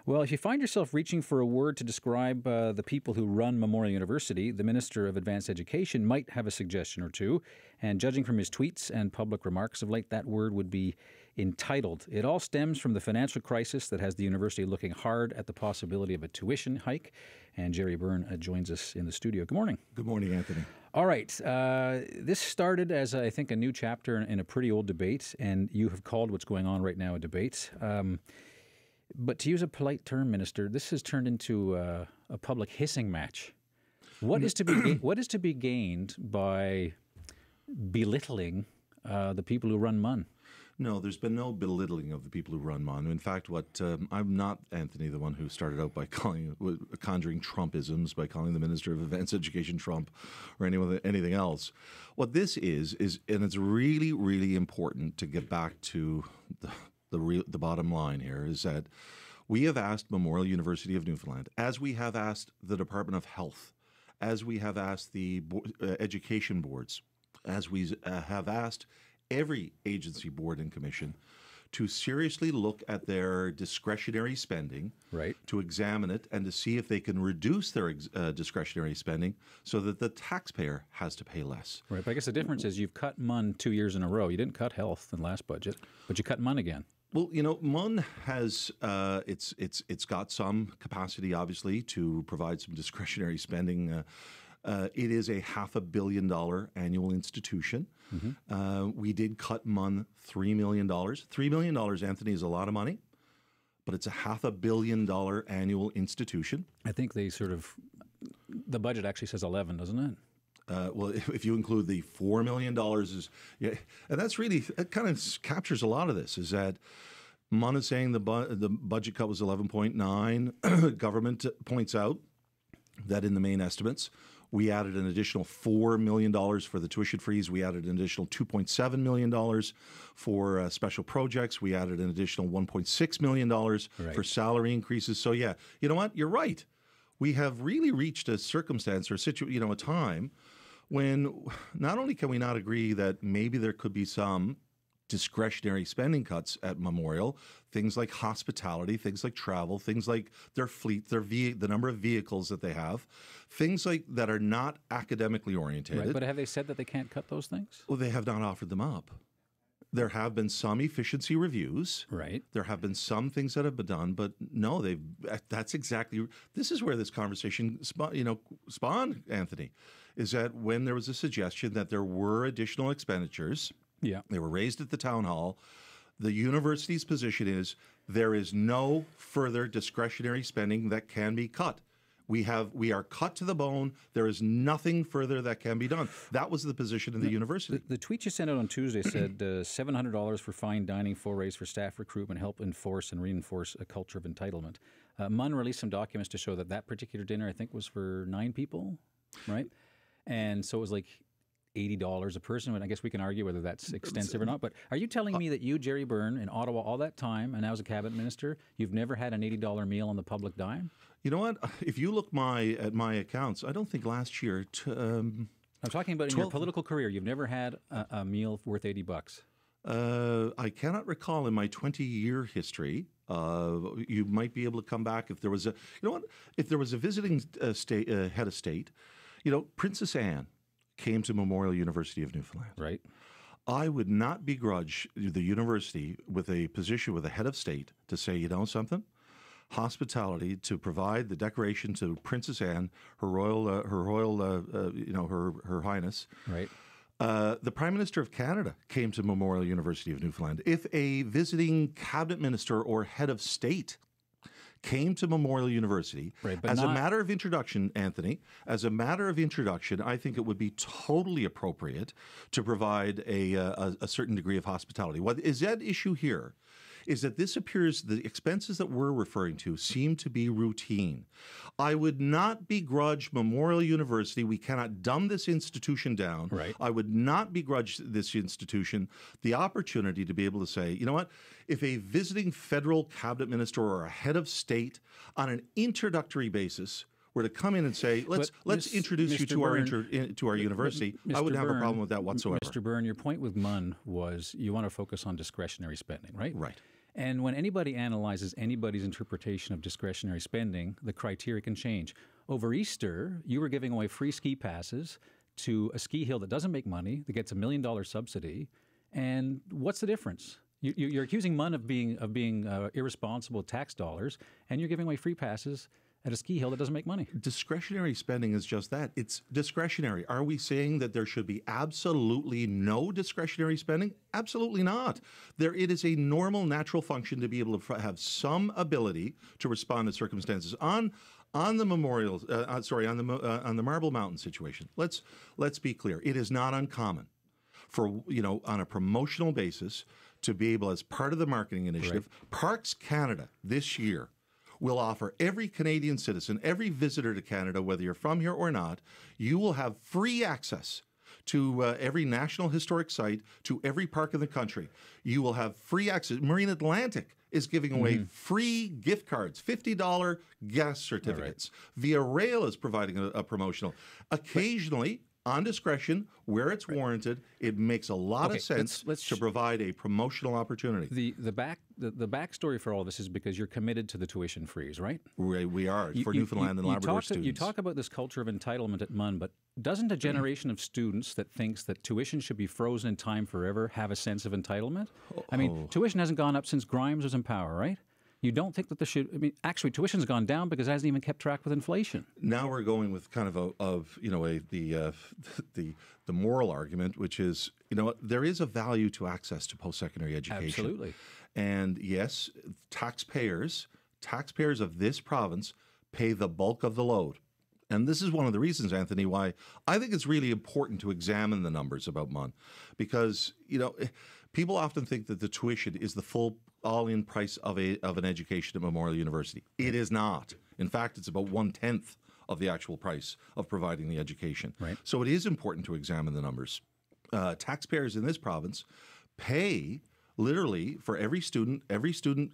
Well, if you find yourself reaching for a word to describe the people who run Memorial University, the Minister of Advanced Education might have a suggestion or two. And judging from his tweets and public remarks of late, that word would be entitled. It all stems from the financial crisis that has the university looking hard at the possibility of a tuition hike. And Gerry Byrne joins us in the studio. Good morning. Good morning, Anthony. All right. This started as, I think, a new chapter in a pretty old debate, and you have called what's going on right now a debate. But to use a polite term, Minister, this has turned into a public hissing match. What is to be gained by belittling the people who run MUN? No, there's been no belittling of the people who run MUN. In fact, I'm not, Anthony, the one who started out by conjuring Trumpisms, by calling the Minister of Advanced Education Trump or anything else. What this is, and it's really, really important to get back to the bottom line here, is that we have asked Memorial University of Newfoundland, as we have asked the Department of Health, as we have asked the education boards, as we have asked every agency, board, and commission to seriously look at their discretionary spending, right, to examine it and to see if they can reduce their discretionary spending so that the taxpayer has to pay less. Right, but I guess the difference is you've cut MUN 2 years in a row. You didn't cut health in the last budget, but you cut MUN again. Well, you know, MUN has it's got some capacity, obviously, to provide some discretionary spending. It is a $500 million annual institution. Mm-hmm. We did cut MUN $3 million. $3 million, Anthony, is a lot of money, but it's a $500 million annual institution. I think the budget actually says 11, doesn't it? Well, if you include the $4 million, and that's really, it kind of captures a lot of this, is that MUN is saying the budget cut was 11.9. Government points out that in the main estimates, we added an additional $4 million for the tuition freeze. We added an additional $2.7 million for special projects. We added an additional $1.6 million for salary increases. So, yeah, you know what? You're right. We have really reached a circumstance or a time when not only can we not agree that maybe there could be some discretionary spending cuts at Memorial, things like hospitality, things like travel, things like their fleet, the number of vehicles that they have, things like that are not academically orientated. Right, but have they said that they can't cut those things? Well, they have not offered them up. There have been some efficiency reviews. Right. There have been some things that have been done, but no, this is where this conversation spawned, Anthony, is that when there was a suggestion that there were additional expenditures, they were raised at the town hall. The university's position is there is no further discretionary spending that can be cut. We are cut to the bone. There is nothing further that can be done. That was the position of the university. The tweet you sent out on Tuesday said $700 for fine dining, full raise for staff recruitment, help enforce and reinforce a culture of entitlement. MUN released some documents to show that particular dinner, I think, was for 9 people, right? And so it was like $80 a person. And I guess we can argue whether that's extensive or not. But are you telling me that you, Gerry Byrne, in Ottawa all that time, and now as a cabinet minister, you've never had an $80 meal on the public dime? You know what? If you look at my accounts, I don't think last year. I'm talking about in your political career. You've never had a meal worth $80. I cannot recall in my 20-year history. You might be able to come back if there was if there was a visiting head of state. Princess Anne came to Memorial University of Newfoundland. Right. I would not begrudge the university with a position with a head of state to say, you know something, hospitality, to provide the decoration to Princess Anne, her highness. Right. The Prime Minister of Canada came to Memorial University of Newfoundland. If a visiting cabinet minister or head of state came to Memorial University, a matter of introduction, Anthony, as a matter of introduction, I think it would be totally appropriate to provide a certain degree of hospitality. What is at issue here is that this appears, the expenses that we're referring to seem to be routine. I would not begrudge Memorial University. We cannot dumb this institution down. Right. I would not begrudge this institution the opportunity to be able to say, you know what, if a visiting federal cabinet minister or a head of state on an introductory basis were to come in and say, let's introduce you to our university, I wouldn't have a problem with that whatsoever. Mr. Byrne, your point with MUN was you want to focus on discretionary spending, right? Right. And when anybody analyzes anybody's interpretation of discretionary spending, the criteria can change. Over Easter, you were giving away free ski passes to a ski hill that doesn't make money, that gets $1 million subsidy. And what's the difference? You're accusing MUN of being irresponsible with tax dollars, and you're giving away free passes at a ski hill that doesn't make money. Discretionary spending is just that. It's discretionary. Are we saying that there should be absolutely no discretionary spending? Absolutely not. It is a normal, natural function to be able to have some ability to respond to circumstances. On the on the Marble Mountain situation, let's be clear. It is not uncommon for, on a promotional basis to be able, as part of the marketing initiative, right. Parks Canada this year will offer every Canadian citizen, every visitor to Canada, whether you're from here or not, you will have free access to every National Historic Site, to every park in the country. You will have free access. Marine Atlantic is giving away free gift cards, $50 gas certificates. Right. Via Rail is providing a promotional. Occasionally, on discretion, where it's warranted, it makes a lot of sense to provide a promotional opportunity. The backstory for all this is because you're committed to the tuition freeze, right? We are, for Newfoundland and Labrador students. You talk about this culture of entitlement at MUN, but doesn't a generation of students that thinks that tuition should be frozen in time forever have a sense of entitlement? I mean, tuition hasn't gone up since Grimes was in power, right? You don't think that actually tuition's gone down because it hasn't even kept track with inflation. Now we're going with kind of the moral argument, which is, there is a value to access to post-secondary education. Absolutely. And yes, taxpayers of this province pay the bulk of the load. And this is one of the reasons, Anthony, why I think it's really important to examine the numbers about MUN, because, people often think that the tuition is the full all-in price of an education at Memorial University. It is not. In fact, it's about 1/10 of the actual price of providing the education. Right. So it is important to examine the numbers. Taxpayers in this province pay literally for every student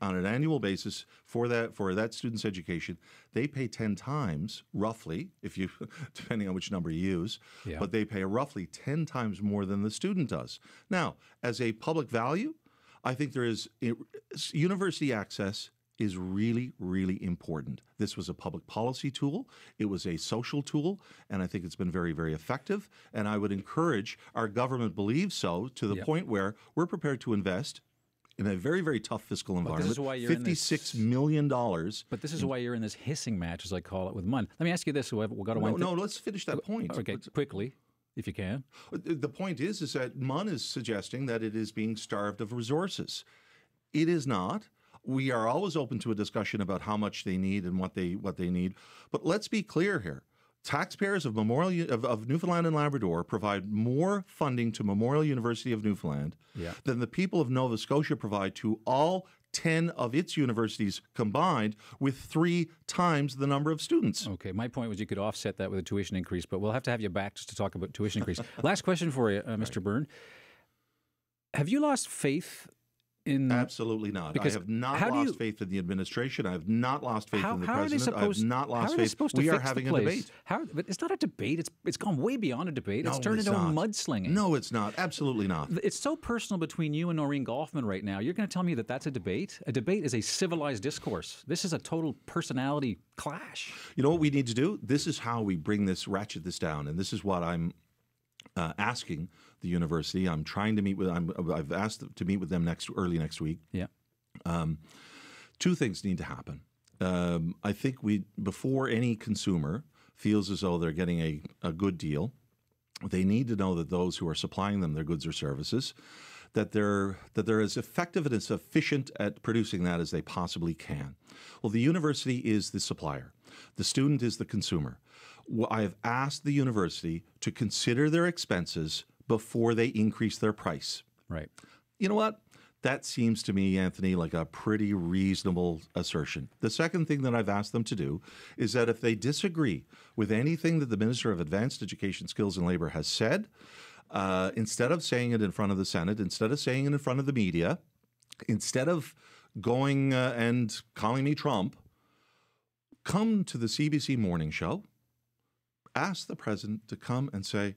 on an annual basis for that student's education. They pay 10 times, roughly, depending on which number you use, but they pay roughly 10 times more than the student does. Now, as a public value, I think university access is really, really important. This was a public policy tool. It was a social tool, and I think it's been very, very effective. And I would encourage our government believes so to the point where we're prepared to invest in a very, very tough fiscal environment. This is why you're $56 million. But this is why you're in this hissing match, as I call it, with MUN. Let me ask you this. We've got to let's finish that point. Okay, quickly, if you can. The point is that MUN is suggesting that it is being starved of resources. It is not. We are always open to a discussion about how much they need and what they need. But let's be clear here. Taxpayers of Newfoundland and Labrador provide more funding to Memorial University of Newfoundland than the people of Nova Scotia provide to all 10 of its universities combined, with 3 times the number of students. Okay, my point was you could offset that with a tuition increase, but we'll have to have you back just to talk about tuition increase. Last question for you, Mr. Byrne. Have you lost faith in... Absolutely not. I have not lost faith in the administration. I have not lost faith in the president. I have not lost faith. We are having a debate. But it's not a debate. It's gone way beyond a debate. It's turned into mudslinging. No, it's not. Absolutely not. It's so personal between you and Noreen Golfman right now. You're going to tell me that that's a debate? A debate is a civilized discourse. This is a total personality clash. You know what we need to do? This is how we ratchet this down, and this is what I'm asking the university. I'm trying to meet with. I've asked to meet with them early next week. Yeah. 2 things need to happen. I think before any consumer feels as though they're getting a good deal, they need to know that those who are supplying them their goods or services, that they're as effective and as efficient at producing that as they possibly can. Well, the university is the supplier. The student is the consumer. I have asked the university to consider their expenses before they increase their price. Right. You know what? That seems to me, Anthony, like a pretty reasonable assertion. The second thing that I've asked them to do is that if they disagree with anything that the Minister of Advanced Education, Skills and Labour has said, instead of saying it in front of the Senate, instead of saying it in front of the media, instead of going and calling me Trump, come to the CBC morning show, ask the president to come and say,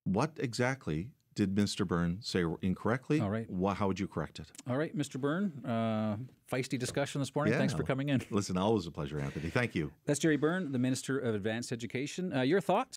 what exactly did Mr. Byrne say incorrectly? All right. How would you correct it? All right, Mr. Byrne, feisty discussion this morning. Yeah. Thanks for coming in. Listen, always a pleasure, Anthony. Thank you. That's Gerry Byrne, the Minister of Advanced Education. Your thoughts?